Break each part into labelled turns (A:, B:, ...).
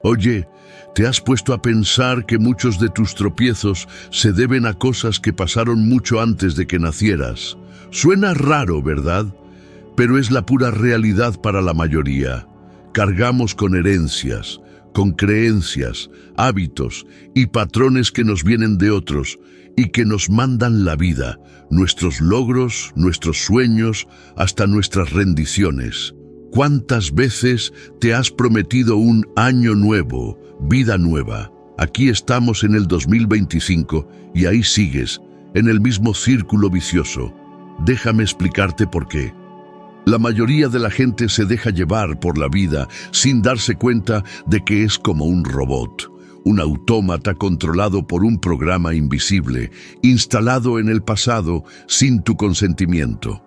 A: Oye, ¿te has puesto a pensar que muchos de tus tropiezos se deben a cosas que pasaron mucho antes de que nacieras? Suena raro, ¿verdad? Pero es la pura realidad para la mayoría. Cargamos con herencias, con creencias, hábitos y patrones que nos vienen de otros y que nos mandan la vida, nuestros logros, nuestros sueños, hasta nuestras rendiciones. ¿Cuántas veces te has prometido un año nuevo, vida nueva? Aquí estamos en el 2025 y ahí sigues, en el mismo círculo vicioso. Déjame explicarte por qué. La mayoría de la gente se deja llevar por la vida sin darse cuenta de que es como un robot, un autómata controlado por un programa invisible, instalado en el pasado sin tu consentimiento.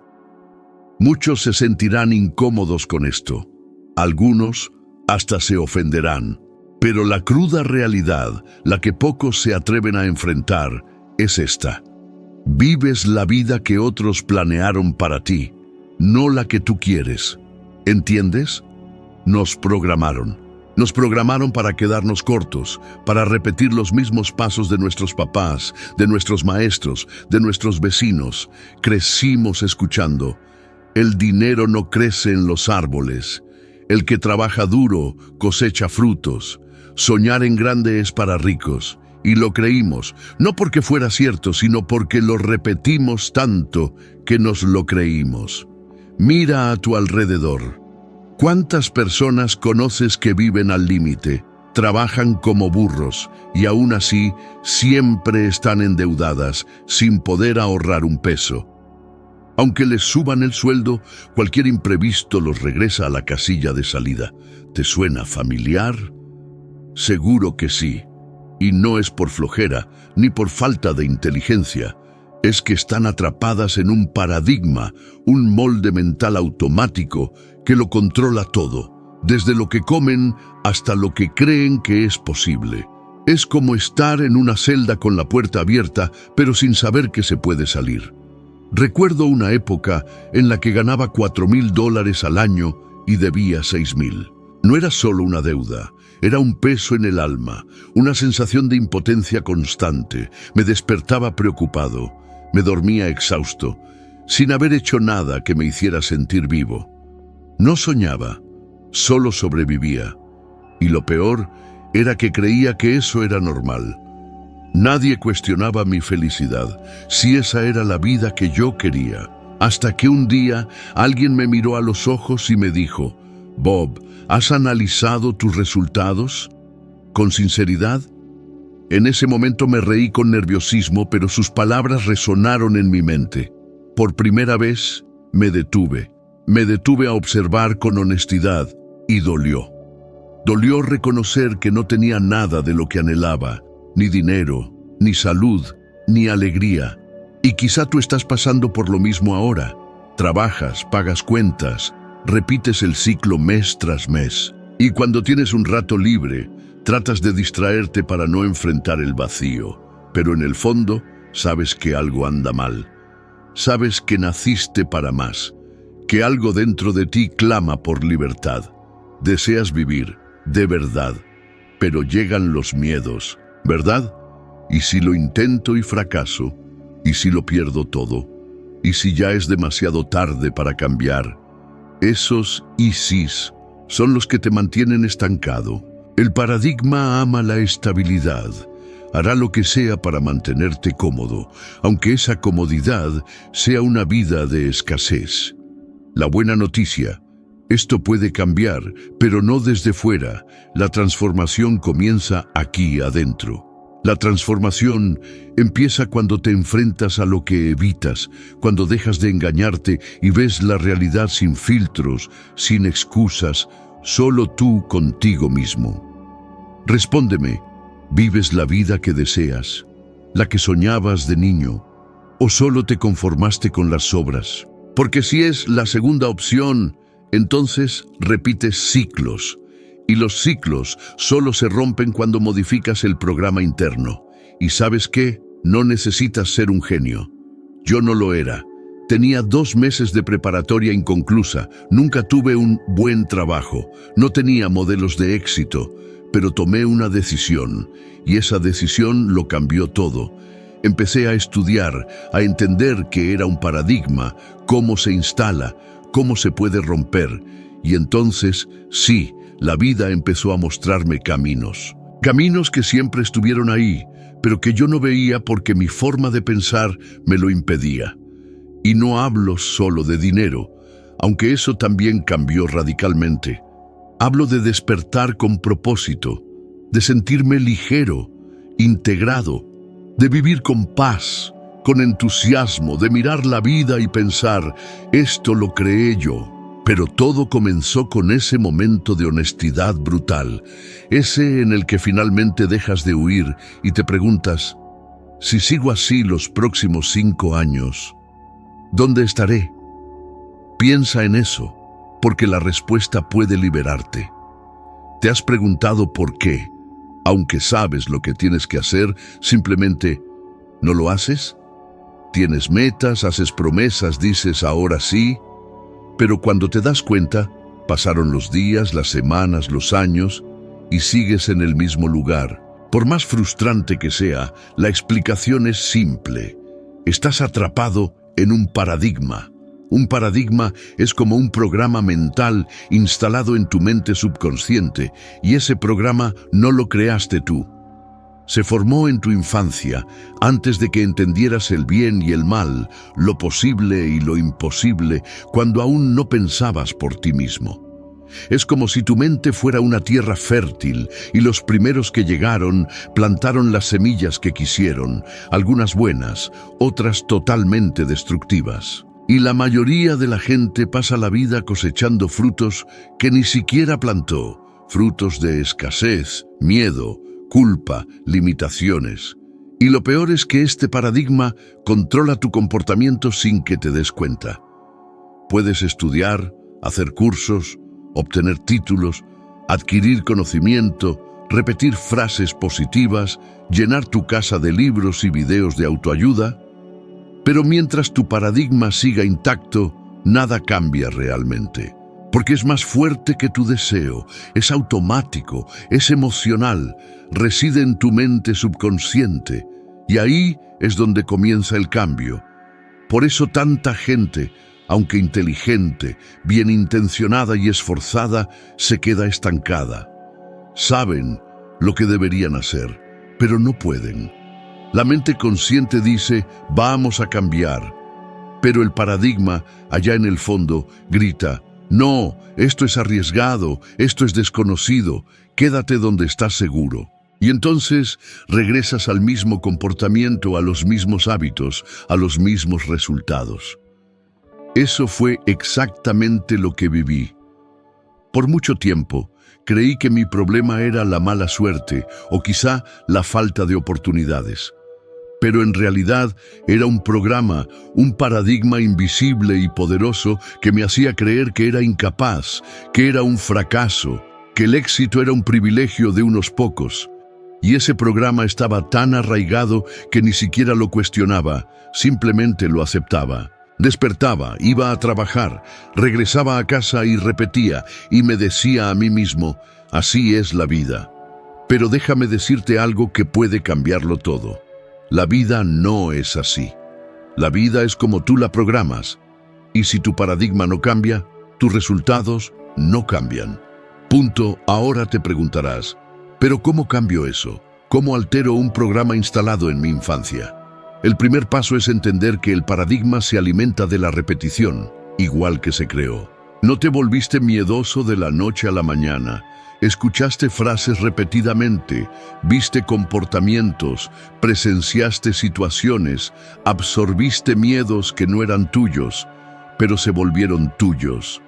A: Muchos se sentirán incómodos con esto. Algunos hasta se ofenderán. Pero la cruda realidad, la que pocos se atreven a enfrentar, es esta. Vives la vida que otros planearon para ti, no la que tú quieres. ¿Entiendes? Nos programaron. Nos programaron para quedarnos cortos, para repetir los mismos pasos de nuestros papás, de nuestros maestros, de nuestros vecinos. Crecimos escuchando: el dinero no crece en los árboles. El que trabaja duro cosecha frutos. Soñar en grande es para ricos. Y lo creímos, no porque fuera cierto, sino porque lo repetimos tanto que nos lo creímos. Mira a tu alrededor. ¿Cuántas personas conoces que viven al límite, trabajan como burros y aún así siempre están endeudadas, sin poder ahorrar un peso? Aunque les suban el sueldo, cualquier imprevisto los regresa a la casilla de salida. ¿Te suena familiar? Seguro que sí. Y no es por flojera, ni por falta de inteligencia. Es que están atrapadas en un paradigma, un molde mental automático que lo controla todo, desde lo que comen hasta lo que creen que es posible. Es como estar en una celda con la puerta abierta, pero sin saber que se puede salir. Recuerdo una época en la que ganaba $4,000 al año y debía 6,000. No era solo una deuda, era un peso en el alma, una sensación de impotencia constante. Me despertaba preocupado, me dormía exhausto, sin haber hecho nada que me hiciera sentir vivo. No soñaba, solo sobrevivía. Y lo peor era que creía que eso era normal. Nadie cuestionaba mi felicidad, si esa era la vida que yo quería. Hasta que un día alguien me miró a los ojos y me dijo: «Bob, ¿has analizado tus resultados? ¿Con sinceridad?». En ese momento me reí con nerviosismo, pero sus palabras resonaron en mi mente. Por primera vez me detuve. Me detuve a observar con honestidad y dolió. Dolió reconocer que no tenía nada de lo que anhelaba, ni dinero, ni salud, ni alegría. Y quizá tú estás pasando por lo mismo ahora. Trabajas, pagas cuentas, repites el ciclo mes tras mes. Y cuando tienes un rato libre, tratas de distraerte para no enfrentar el vacío. Pero en el fondo, sabes que algo anda mal. Sabes que naciste para más, que algo dentro de ti clama por libertad. Deseas vivir, de verdad, pero llegan los miedos, ¿verdad? ¿Y si lo intento y fracaso? ¿Y si lo pierdo todo? ¿Y si ya es demasiado tarde para cambiar? Esos y sís son los que te mantienen estancado. El paradigma ama la estabilidad. Hará lo que sea para mantenerte cómodo, aunque esa comodidad sea una vida de escasez. La buena noticia: esto puede cambiar, pero no desde fuera. La transformación comienza aquí adentro. La transformación empieza cuando te enfrentas a lo que evitas, cuando dejas de engañarte y ves la realidad sin filtros, sin excusas, solo tú contigo mismo. Respóndeme, ¿vives la vida que deseas, la que soñabas de niño, o solo te conformaste con las sobras? Porque si es la segunda opción, entonces repites ciclos. Y los ciclos solo se rompen cuando modificas el programa interno. ¿Y sabes qué? No necesitas ser un genio. Yo no lo era. Tenía 2 meses de preparatoria inconclusa. Nunca tuve un buen trabajo. No tenía modelos de éxito. pero tomé una decisión, y esa decisión lo cambió todo. Empecé a estudiar, a entender qué era un paradigma, cómo se instala, cómo se puede romper, y entonces, sí, la vida empezó a mostrarme caminos. Caminos que siempre estuvieron ahí, pero que yo no veía porque mi forma de pensar me lo impedía. Y no hablo solo de dinero, aunque eso también cambió radicalmente. Hablo de despertar con propósito, de sentirme ligero, integrado, de vivir con paz, con entusiasmo, de mirar la vida y pensar, esto lo creé yo. Pero todo comenzó con ese momento de honestidad brutal, ese en el que finalmente dejas de huir y te preguntas, si sigo así los próximos 5 años, ¿dónde estaré? Piensa en eso, porque la respuesta puede liberarte. ¿Te has preguntado por qué? Aunque sabes lo que tienes que hacer, simplemente ¿no lo haces? Tienes metas, haces promesas, dices ahora sí, pero cuando te das cuenta, pasaron los días, las semanas, los años, y sigues en el mismo lugar. Por más frustrante que sea, la explicación es simple. Estás atrapado en un paradigma. Un paradigma es como un programa mental instalado en tu mente subconsciente, y ese programa no lo creaste tú. Se formó en tu infancia, antes de que entendieras el bien y el mal, lo posible y lo imposible, cuando aún no pensabas por ti mismo. Es como si tu mente fuera una tierra fértil y los primeros que llegaron plantaron las semillas que quisieron, algunas buenas, otras totalmente destructivas. Y la mayoría de la gente pasa la vida cosechando frutos que ni siquiera plantó, frutos de escasez, miedo, culpa, limitaciones. Y lo peor es que este paradigma controla tu comportamiento sin que te des cuenta. Puedes estudiar, hacer cursos, obtener títulos, adquirir conocimiento, repetir frases positivas, llenar tu casa de libros y videos de autoayuda, pero mientras tu paradigma siga intacto, nada cambia realmente. Porque es más fuerte que tu deseo, es automático, es emocional, reside en tu mente subconsciente, y ahí es donde comienza el cambio. Por eso tanta gente, aunque inteligente, bien intencionada y esforzada, se queda estancada. Saben lo que deberían hacer, pero no pueden. La mente consciente dice, vamos a cambiar, pero el paradigma, allá en el fondo, grita, no, esto es arriesgado, esto es desconocido, quédate donde estás seguro. Y entonces regresas al mismo comportamiento, a los mismos hábitos, a los mismos resultados. Eso fue exactamente lo que viví. Por mucho tiempo, creí que mi problema era la mala suerte o quizá la falta de oportunidades. Pero en realidad era un programa, un paradigma invisible y poderoso que me hacía creer que era incapaz, que era un fracaso, que el éxito era un privilegio de unos pocos. Y ese programa estaba tan arraigado que ni siquiera lo cuestionaba, simplemente lo aceptaba. Despertaba, iba a trabajar, regresaba a casa y repetía, y me decía a mí mismo, así es la vida. Pero déjame decirte algo que puede cambiarlo todo. La vida no es así. La vida es como tú la programas. Y si tu paradigma no cambia, tus resultados no cambian. Punto. Ahora te preguntarás, ¿pero cómo cambio eso? ¿Cómo altero un programa instalado en mi infancia? El primer paso es entender que el paradigma se alimenta de la repetición, igual que se creó. No te volviste miedoso de la noche a la mañana. Escuchaste frases repetidamente, viste comportamientos, presenciaste situaciones, absorbiste miedos que no eran tuyos, pero se volvieron tuyos.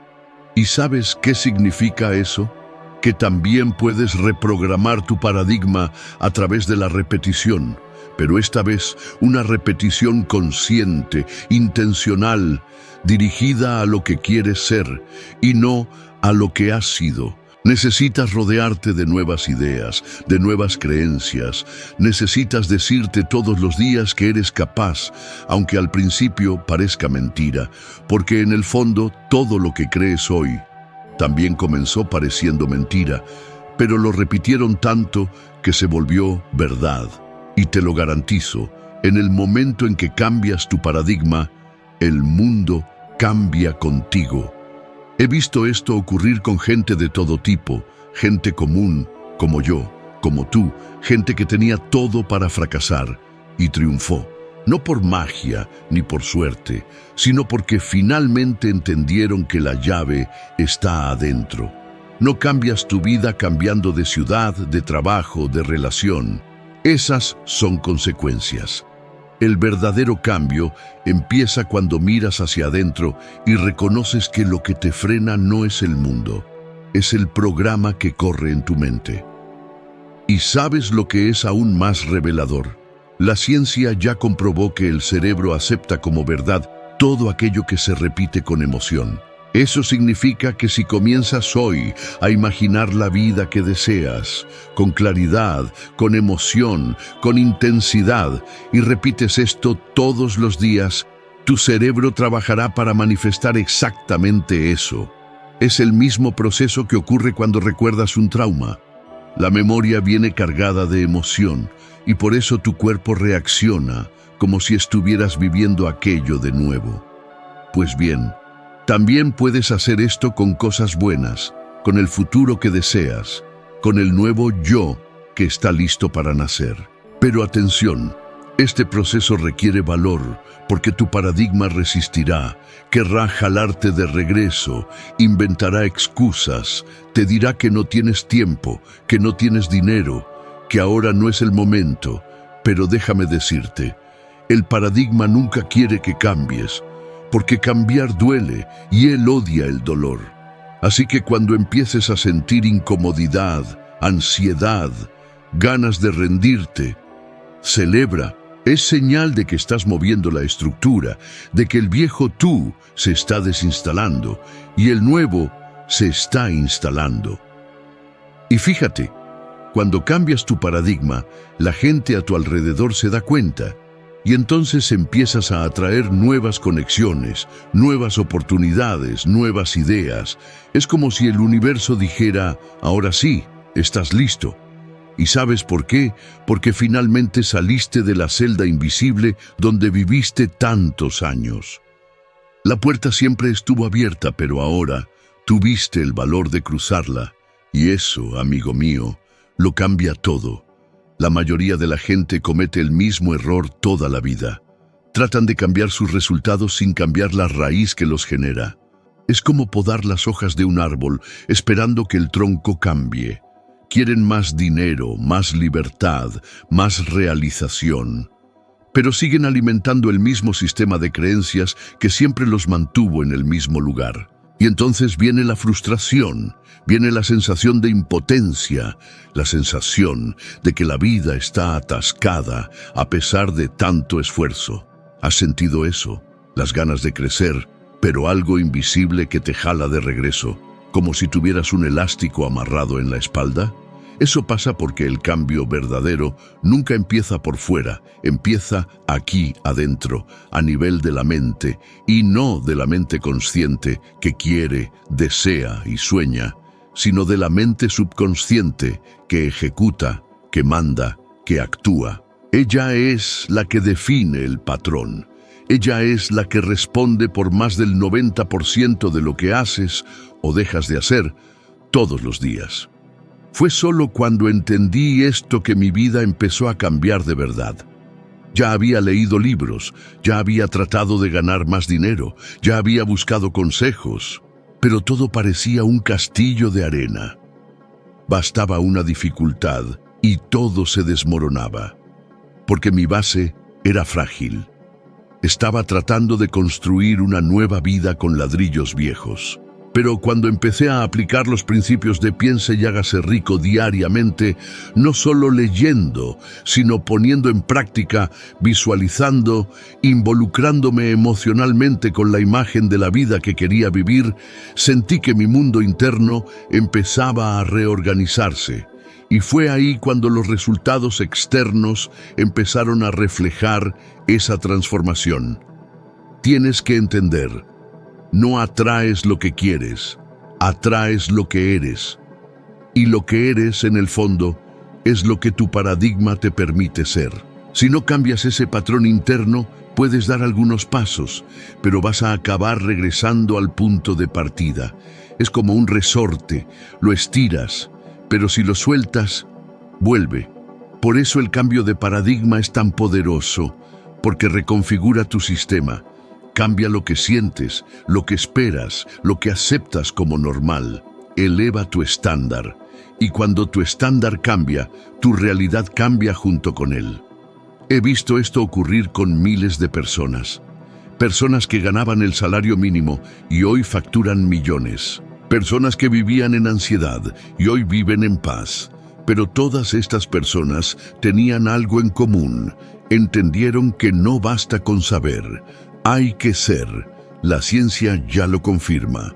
A: ¿Y sabes qué significa eso? Que también puedes reprogramar tu paradigma a través de la repetición, pero esta vez una repetición consciente, intencional, dirigida a lo que quieres ser y no a lo que has sido. Necesitas rodearte de nuevas ideas, de nuevas creencias. Necesitas decirte todos los días que eres capaz, aunque al principio parezca mentira, porque en el fondo todo lo que crees hoy también comenzó pareciendo mentira, pero lo repitieron tanto que se volvió verdad. Y te lo garantizo, en el momento en que cambias tu paradigma, el mundo cambia contigo. He visto esto ocurrir con gente de todo tipo, gente común, como yo, como tú, gente que tenía todo para fracasar y triunfó. No por magia ni por suerte, sino porque finalmente entendieron que la llave está adentro. No cambias tu vida cambiando de ciudad, de trabajo, de relación. Esas son consecuencias. El verdadero cambio empieza cuando miras hacia adentro y reconoces que lo que te frena no es el mundo, es el programa que corre en tu mente. Y sabes lo que es aún más revelador. La ciencia ya comprobó que el cerebro acepta como verdad todo aquello que se repite con emoción. Eso significa que si comienzas hoy a imaginar la vida que deseas, con claridad, con emoción, con intensidad, y repites esto todos los días, tu cerebro trabajará para manifestar exactamente eso. Es el mismo proceso que ocurre cuando recuerdas un trauma. La memoria viene cargada de emoción, y por eso tu cuerpo reacciona como si estuvieras viviendo aquello de nuevo. Pues bien, también puedes hacer esto con cosas buenas, con el futuro que deseas, con el nuevo yo que está listo para nacer. Pero atención, este proceso requiere valor, porque tu paradigma resistirá, querrá jalarte de regreso, inventará excusas, te dirá que no tienes tiempo, que no tienes dinero, que ahora no es el momento. Pero déjame decirte, el paradigma nunca quiere que cambies, porque cambiar duele y él odia el dolor. Así que cuando empieces a sentir incomodidad, ansiedad, ganas de rendirte, celebra. Es señal de que estás moviendo la estructura, de que el viejo tú se está desinstalando y el nuevo se está instalando. Y fíjate, cuando cambias tu paradigma, la gente a tu alrededor se da cuenta. Y entonces empiezas a atraer nuevas conexiones, nuevas oportunidades, nuevas ideas. Es como si el universo dijera, ahora sí, estás listo. ¿Y sabes por qué? Porque finalmente saliste de la celda invisible donde viviste tantos años. La puerta siempre estuvo abierta, pero ahora tuviste el valor de cruzarla. Y eso, amigo mío, lo cambia todo. La mayoría de la gente comete el mismo error toda la vida. Tratan de cambiar sus resultados sin cambiar la raíz que los genera. Es como podar las hojas de un árbol, esperando que el tronco cambie. Quieren más dinero, más libertad, más realización. Pero siguen alimentando el mismo sistema de creencias que siempre los mantuvo en el mismo lugar. Y entonces viene la frustración, viene la sensación de impotencia, la sensación de que la vida está atascada a pesar de tanto esfuerzo. ¿Has sentido eso? Las ganas de crecer, pero algo invisible que te jala de regreso, como si tuvieras un elástico amarrado en la espalda. Eso pasa porque el cambio verdadero nunca empieza por fuera, empieza aquí adentro, a nivel de la mente, y no de la mente consciente que quiere, desea y sueña, sino de la mente subconsciente que ejecuta, que manda, que actúa. Ella es la que define el patrón. Ella es la que responde por más del 90% de lo que haces o dejas de hacer todos los días. Fue solo cuando entendí esto que mi vida empezó a cambiar de verdad. Ya había leído libros, ya había tratado de ganar más dinero, ya había buscado consejos, pero todo parecía un castillo de arena. Bastaba una dificultad y todo se desmoronaba, porque mi base era frágil. Estaba tratando de construir una nueva vida con ladrillos viejos. Pero cuando empecé a aplicar los principios de piense y hágase rico diariamente, no solo leyendo, sino poniendo en práctica, visualizando, involucrándome emocionalmente con la imagen de la vida que quería vivir, sentí que mi mundo interno empezaba a reorganizarse. Y fue ahí cuando los resultados externos empezaron a reflejar esa transformación. Tienes que entender. No atraes lo que quieres, atraes lo que eres. Y lo que eres, en el fondo, es lo que tu paradigma te permite ser. Si no cambias ese patrón interno, puedes dar algunos pasos, pero vas a acabar regresando al punto de partida. Es como un resorte, lo estiras, pero si lo sueltas, vuelve. Por eso el cambio de paradigma es tan poderoso, porque reconfigura tu sistema. Cambia lo que sientes, lo que esperas, lo que aceptas como normal. Eleva tu estándar. Y cuando tu estándar cambia, tu realidad cambia junto con él. He visto esto ocurrir con miles de personas. Personas que ganaban el salario mínimo y hoy facturan millones. Personas que vivían en ansiedad y hoy viven en paz. Pero todas estas personas tenían algo en común. Entendieron que no basta con saber, hay que ser. La ciencia ya lo confirma.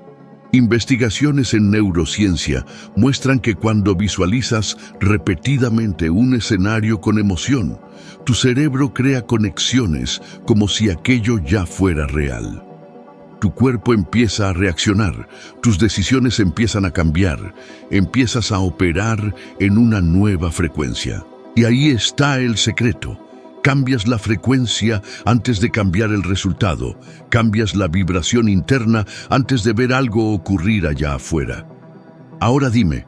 A: Investigaciones en neurociencia muestran que cuando visualizas repetidamente un escenario con emoción, tu cerebro crea conexiones como si aquello ya fuera real. Tu cuerpo empieza a reaccionar, tus decisiones empiezan a cambiar, empiezas a operar en una nueva frecuencia. Y ahí está el secreto. Cambias la frecuencia antes de cambiar el resultado. Cambias la vibración interna antes de ver algo ocurrir allá afuera. Ahora dime,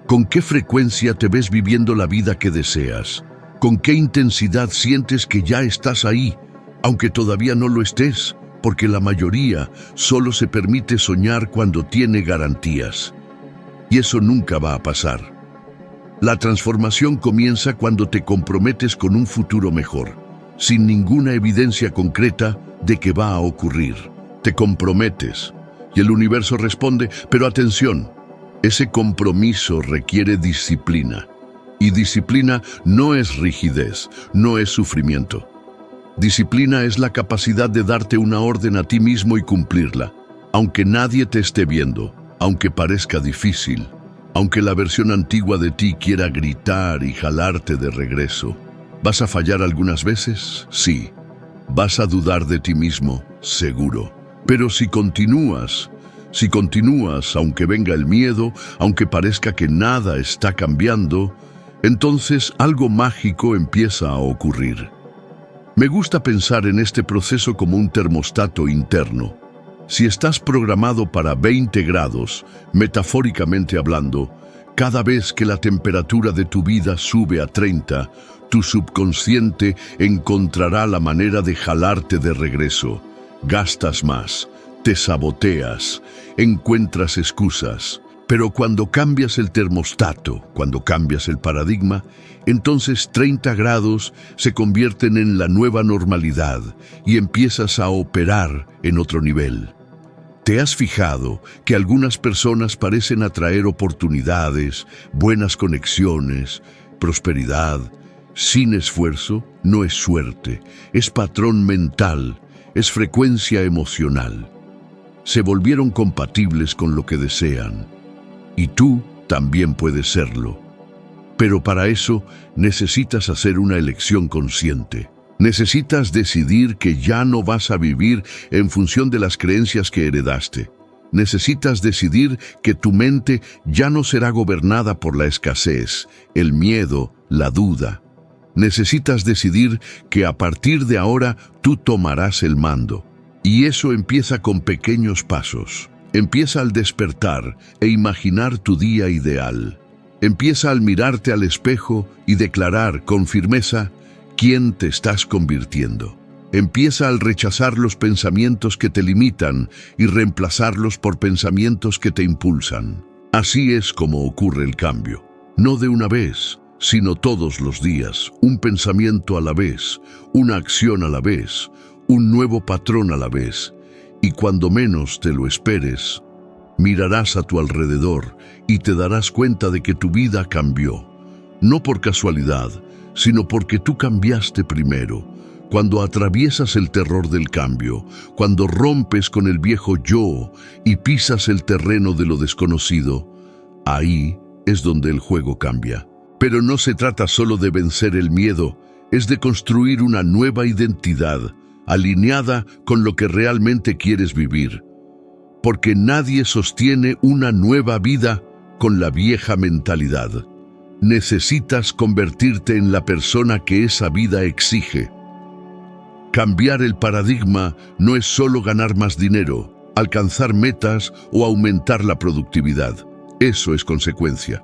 A: ¿con qué frecuencia te ves viviendo la vida que deseas? ¿Con qué intensidad sientes que ya estás ahí, aunque todavía no lo estés? Porque la mayoría solo se permite soñar cuando tiene garantías. Y eso nunca va a pasar. La transformación comienza cuando te comprometes con un futuro mejor, sin ninguna evidencia concreta de que va a ocurrir. Te comprometes y el universo responde, pero atención, ese compromiso requiere disciplina. Y disciplina no es rigidez, no es sufrimiento. Disciplina es la capacidad de darte una orden a ti mismo y cumplirla, aunque nadie te esté viendo, aunque parezca difícil. Aunque la versión antigua de ti quiera gritar y jalarte de regreso. ¿Vas a fallar algunas veces? Sí. ¿Vas a dudar de ti mismo? Seguro. Pero si continúas, aunque venga el miedo, aunque parezca que nada está cambiando, entonces algo mágico empieza a ocurrir. Me gusta pensar en este proceso como un termostato interno. Si estás programado para 20 grados, metafóricamente hablando, cada vez que la temperatura de tu vida sube a 30, tu subconsciente encontrará la manera de jalarte de regreso. Gastas más, te saboteas, encuentras excusas. Pero cuando cambias el termostato, cuando cambias el paradigma, entonces 30 grados se convierten en la nueva normalidad y empiezas a operar en otro nivel. ¿Te has fijado que algunas personas parecen atraer oportunidades, buenas conexiones, prosperidad? Sin esfuerzo, no es suerte, es patrón mental, es frecuencia emocional. Se volvieron compatibles con lo que desean. Y tú también puedes serlo. Pero para eso necesitas hacer una elección consciente. Necesitas decidir que ya no vas a vivir en función de las creencias que heredaste. Necesitas decidir que tu mente ya no será gobernada por la escasez, el miedo, la duda. Necesitas decidir que a partir de ahora tú tomarás el mando. Y eso empieza con pequeños pasos. Empieza al despertar e imaginar tu día ideal. Empieza al mirarte al espejo y declarar con firmeza quién te estás convirtiendo. Empieza al rechazar los pensamientos que te limitan y reemplazarlos por pensamientos que te impulsan. Así es como ocurre el cambio. No de una vez, sino todos los días, un pensamiento a la vez, una acción a la vez, un nuevo patrón a la vez. Y cuando menos te lo esperes, mirarás a tu alrededor y te darás cuenta de que tu vida cambió. No por casualidad, sino porque tú cambiaste primero. Cuando atraviesas el terror del cambio, cuando rompes con el viejo yo y pisas el terreno de lo desconocido, ahí es donde el juego cambia. Pero no se trata solo de vencer el miedo, es de construir una nueva identidad, alineada con lo que realmente quieres vivir. Porque nadie sostiene una nueva vida con la vieja mentalidad. Necesitas convertirte en la persona que esa vida exige. Cambiar el paradigma no es solo ganar más dinero, alcanzar metas o aumentar la productividad. Eso es consecuencia.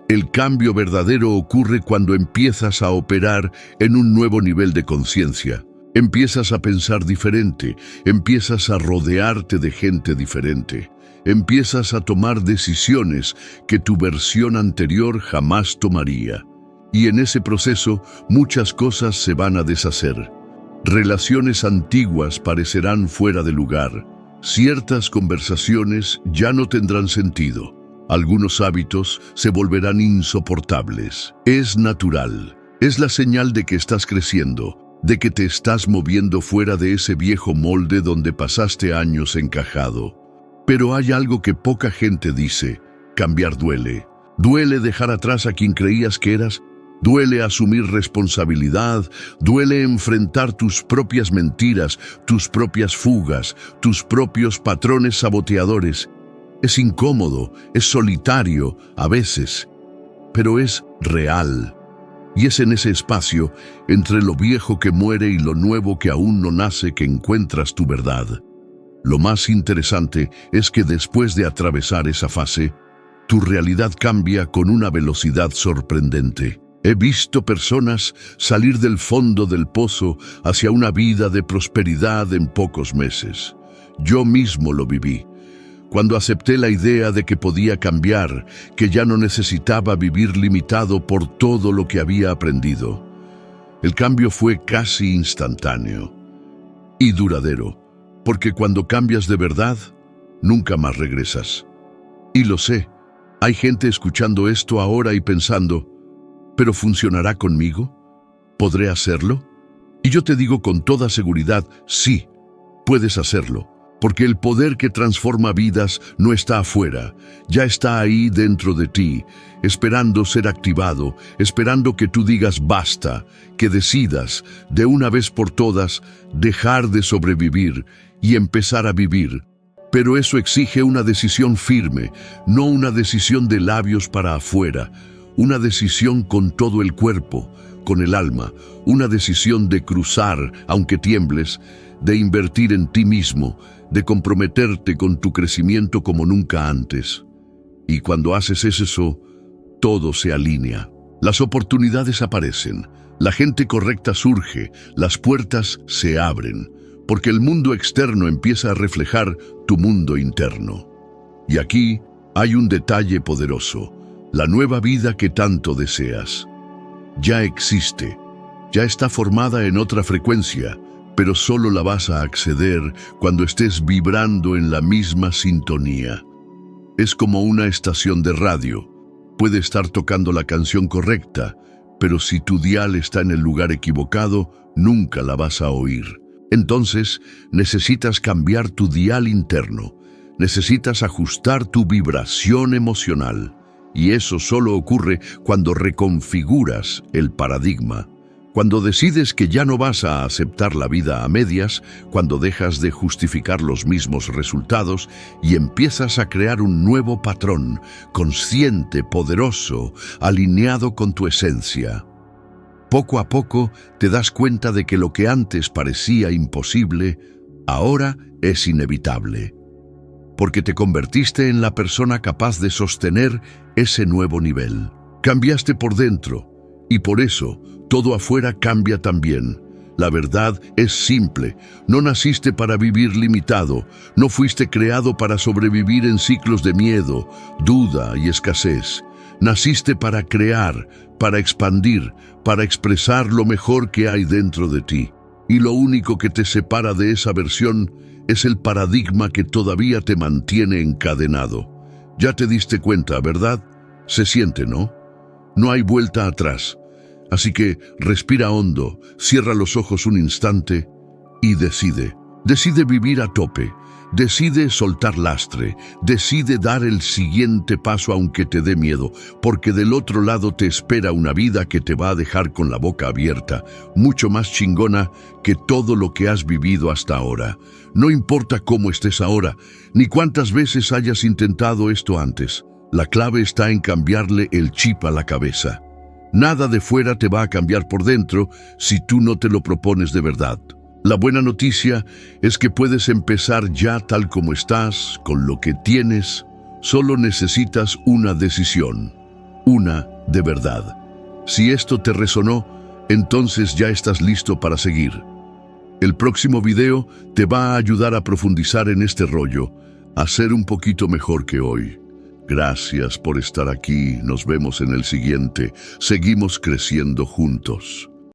A: El cambio verdadero ocurre cuando empiezas a operar en un nuevo nivel de conciencia. Empiezas a pensar diferente, empiezas a rodearte de gente diferente, empiezas a tomar decisiones que tu versión anterior jamás tomaría. Y en ese proceso muchas cosas se van a deshacer. Relaciones antiguas parecerán fuera de lugar. Ciertas conversaciones ya no tendrán sentido. Algunos hábitos se volverán insoportables. Es natural. Es la señal de que estás creciendo, de que te estás moviendo fuera de ese viejo molde donde pasaste años encajado. Pero hay algo que poca gente dice: cambiar duele. Duele dejar atrás a quien creías que eras, duele asumir responsabilidad, duele enfrentar tus propias mentiras, tus propias fugas, tus propios patrones saboteadores. Es incómodo, es solitario a veces, pero es real. Y es en ese espacio, entre lo viejo que muere y lo nuevo que aún no nace, que encuentras tu verdad. Lo más interesante es que después de atravesar esa fase, tu realidad cambia con una velocidad sorprendente. He visto personas salir del fondo del pozo hacia una vida de prosperidad en pocos meses. Yo mismo lo viví. Cuando acepté la idea de que podía cambiar, que ya no necesitaba vivir limitado por todo lo que había aprendido. El cambio fue casi instantáneo y duradero, porque cuando cambias de verdad, nunca más regresas. Y lo sé, hay gente escuchando esto ahora y pensando: ¿pero funcionará conmigo? ¿Podré hacerlo? Y yo te digo con toda seguridad: sí, puedes hacerlo. Porque el poder que transforma vidas no está afuera, ya está ahí dentro de ti, esperando ser activado, esperando que tú digas basta, que decidas, de una vez por todas, dejar de sobrevivir y empezar a vivir. Pero eso exige una decisión firme, no una decisión de labios para afuera, una decisión con todo el cuerpo, con el alma, una decisión de cruzar, aunque tiembles, de invertir en ti mismo, de comprometerte con tu crecimiento como nunca antes. Y cuando haces eso, todo se alinea. Las oportunidades aparecen, la gente correcta surge, las puertas se abren, porque el mundo externo empieza a reflejar tu mundo interno. Y aquí hay un detalle poderoso: la nueva vida que tanto deseas. Ya existe, ya está formada en otra frecuencia, pero solo la vas a acceder cuando estés vibrando en la misma sintonía. Es como una estación de radio. Puede estar tocando la canción correcta, pero si tu dial está en el lugar equivocado, nunca la vas a oír. Entonces, necesitas cambiar tu dial interno. Necesitas ajustar tu vibración emocional. Y eso solo ocurre cuando reconfiguras el paradigma. Cuando decides que ya no vas a aceptar la vida a medias, cuando dejas de justificar los mismos resultados y empiezas a crear un nuevo patrón, consciente, poderoso, alineado con tu esencia. Poco a poco te das cuenta de que lo que antes parecía imposible, ahora es inevitable. Porque te convertiste en la persona capaz de sostener ese nuevo nivel. Cambiaste por dentro, y por eso todo afuera cambia también. La verdad es simple: no naciste para vivir limitado, no fuiste creado para sobrevivir en ciclos de miedo, duda y escasez. Naciste para crear, para expandir, para expresar lo mejor que hay dentro de ti. Y lo único que te separa de esa versión es el paradigma que todavía te mantiene encadenado. Ya te diste cuenta, ¿verdad? Se siente, ¿no? No hay vuelta atrás. Así que respira hondo, cierra los ojos un instante y decide. Decide vivir a tope, decide soltar lastre, decide dar el siguiente paso aunque te dé miedo, porque del otro lado te espera una vida que te va a dejar con la boca abierta, mucho más chingona que todo lo que has vivido hasta ahora. No importa cómo estés ahora, ni cuántas veces hayas intentado esto antes. La clave está en cambiarle el chip a la cabeza. Nada de fuera te va a cambiar por dentro si tú no te lo propones de verdad. La buena noticia es que puedes empezar ya tal como estás, con lo que tienes. Solo necesitas una decisión, una de verdad. Si esto te resonó, entonces ya estás listo para seguir. El próximo video te va a ayudar a profundizar en este rollo, a ser un poquito mejor que hoy. Gracias por estar aquí, nos vemos en el siguiente. Seguimos creciendo juntos.